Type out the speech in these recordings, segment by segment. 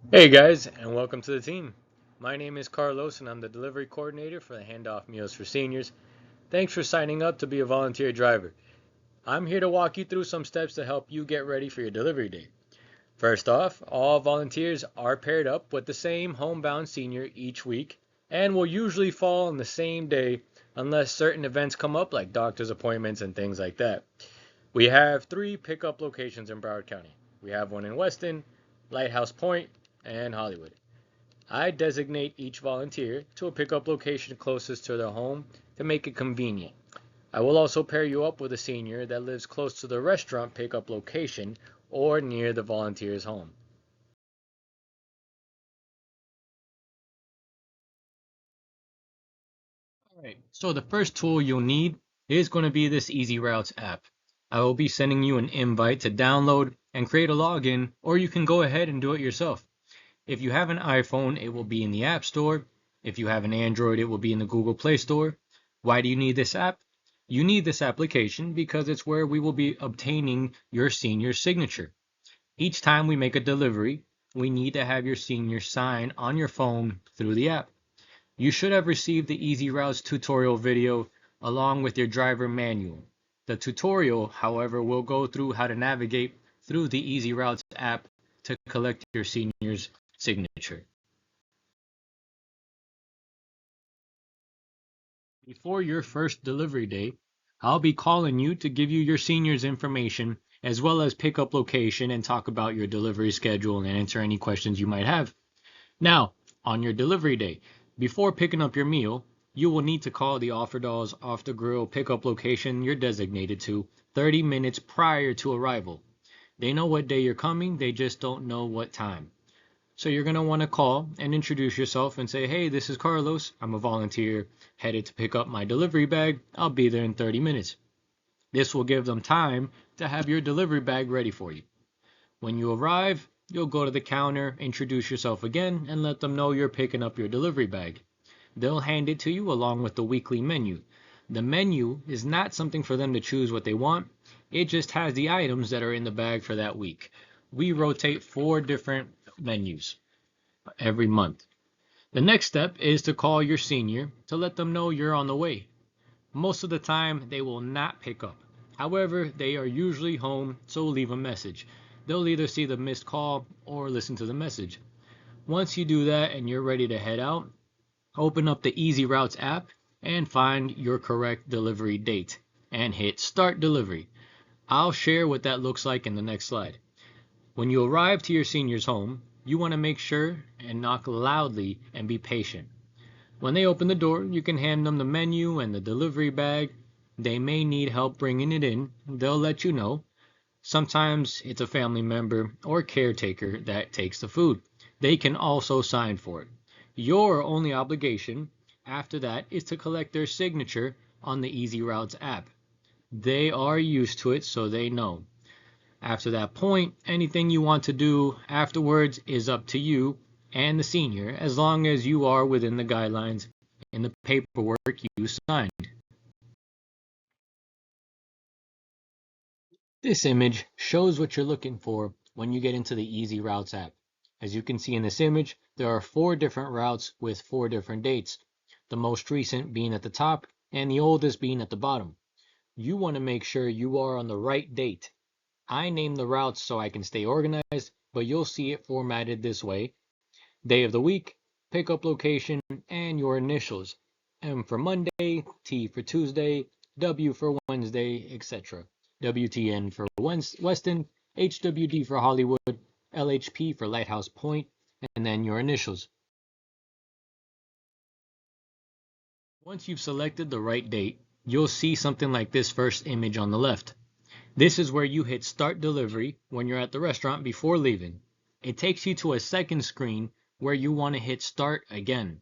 Hey guys, and welcome to the team. My name is Carlos, and I'm the delivery coordinator for the Handoff Meals for Seniors. Thanks for signing up to be a volunteer driver. I'm here to walk you through some steps to help you get ready for your delivery day. First off, all volunteers are paired up with the same homebound senior each week and will usually fall on the same day unless certain events come up like doctor's appointments and things like that. We have three pickup locations in Broward County. We have one in Weston, Lighthouse Point, and Hollywood. I designate each volunteer to a pickup location closest to their home to make it convenient. I will also pair you up with a senior that lives close to the restaurant pickup location or near the volunteer's home. Alright, so the first tool you'll need is going to be this Easy Routes app. I will be sending you an invite to download and create a login, or you can go ahead and do it yourself. If you have an iPhone, it will be in the App Store. If you have an Android, it will be in the Google Play Store. Why do you need this app? You need this application because it's where we will be obtaining your senior signature. Each time we make a delivery, we need to have your senior sign on your phone through the app. You should have received the Easy Routes tutorial video along with your driver manual. The tutorial, however, will go through how to navigate through the Easy Routes app to collect your senior's signature. Before your first delivery day, I'll be calling you to give you your senior's information as well as pickup location and talk about your delivery schedule and answer any questions you might have. Now, on your delivery day, before picking up your meal, you will need to call the Offer Dolls Off the Grill pickup location you're designated to 30 minutes prior to arrival. They know what day you're coming, they just don't know what time. So you're going to want to call and introduce yourself and say, hey, this is Carlos. I'm a volunteer headed to pick up my delivery bag. I'll be there in 30 minutes. This will give them time to have your delivery bag ready for you. When you arrive, you'll go to the counter, introduce yourself again, and let them know you're picking up your delivery bag. They'll hand it to you along with the weekly menu. The menu is not something for them to choose what they want. It just has the items that are in the bag for that week. We rotate 4 different menus every month. The next step is to call your senior to let them know you're on the way. Most of the time, they will not pick up. However, they are usually home, so leave a message. They'll either see the missed call or listen to the message. Once you do that and you're ready to head out, open up the Easy Routes app and find your correct delivery date and hit Start Delivery. I'll share what that looks like in the next slide. When you arrive to your senior's home, you want to make sure and knock loudly and be patient. When they open the door, you can hand them the menu and the delivery bag. They may need help bringing it in. They'll let you know. Sometimes it's a family member or caretaker that takes the food. They can also sign for it. Your only obligation after that is to collect their signature on the Easy Routes app. They are used to it, so they know. After that point, anything you want to do afterwards is up to you and the senior, as long as you are within the guidelines in the paperwork you signed. This image shows what you're looking for when you get into the Easy Routes app. As you can see in this image, there are 4 different routes with 4 different dates, the most recent being at the top and the oldest being at the bottom. You want to make sure you are on the right date. I name the routes so I can stay organized, but you'll see it formatted this way: day of the week, pickup location, and your initials. M for Monday, T for Tuesday, W for Wednesday, etc. WTN for Weston, HWD for Hollywood, LHP for Lighthouse Point, and then your initials. Once you've selected the right date, you'll see something like this first image on the left. This is where you hit Start Delivery when you're at the restaurant before leaving. It takes you to a second screen where you want to hit Start again.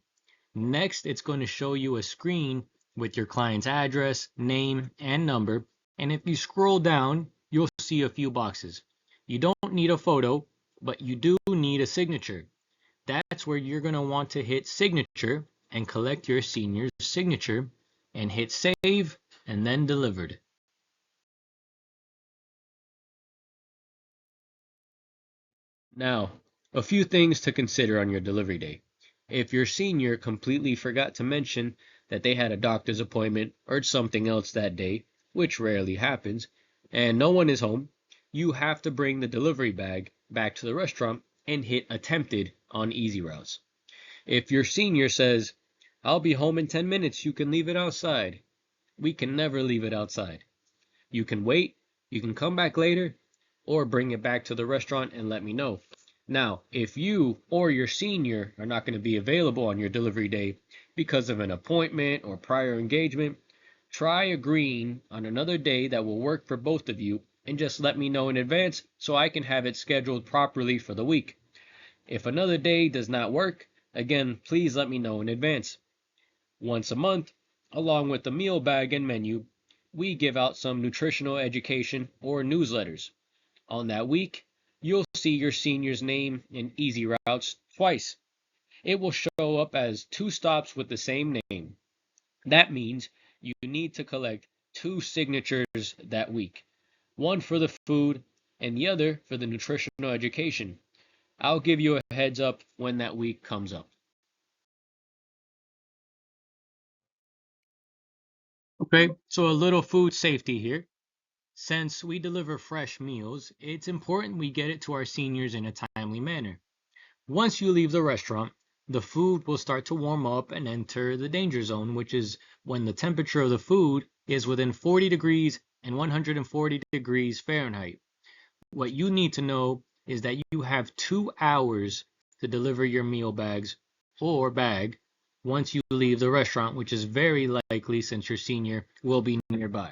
Next, it's going to show you a screen with your client's address, name, and number. And if you scroll down, you'll see a few boxes. You don't need a photo, but you do need a signature. That's where you're going to want to hit Signature and collect your senior's signature and hit Save and then Delivered. Now, A few things to consider on your delivery day. If your senior completely forgot to mention that they had a doctor's appointment or something else that day, which rarely happens, and no one is home, you have to bring the delivery bag back to the restaurant and hit attempted on easy routes. If your senior says, "I'll be home in 10 minutes, you can leave it outside," we can never leave it outside. You can wait, you can come back later, or bring it back to the restaurant and let me know. Now, if you or your senior are not going to be available on your delivery day because of an appointment or prior engagement, try agreeing on another day that will work for both of you and just let me know in advance so I can have it scheduled properly for the week. If another day does not work, again, please let me know in advance. Once a month, along with the meal bag and menu, we give out some nutritional education or newsletters. On that week, you'll see your senior's name in Easy Routes twice. It will show up as two stops with the same name. That means you need to collect two signatures that week, one for the food and the other for the nutritional education. I'll give you a heads up when that week comes up. Okay, so a little food safety here. Since we deliver fresh meals, it's important we get it to our seniors in a timely manner. Once you leave the restaurant, the food will start to warm up and enter the danger zone, which is when the temperature of the food is within 40 degrees and 140 degrees Fahrenheit. What you need to know is that you have 2 hours to deliver your meal bags or bag once you leave the restaurant, which is very likely since your senior will be nearby.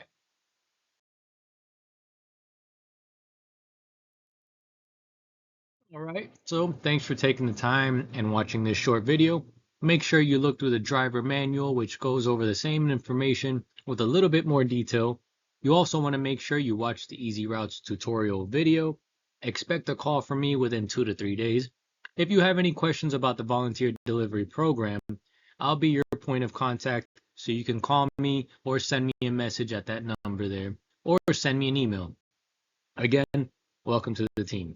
All right, so thanks for taking the time and watching this short video. Make sure you look through the driver manual, which goes over the same information with a little bit more detail. You also want to make sure you watch the Easy Routes tutorial video. Expect a call from me within 2 to 3 days. If you have any questions about the volunteer delivery program, I'll be your point of contact, so you can call me or send me a message at that number there, or send me an email. Again, welcome to the team.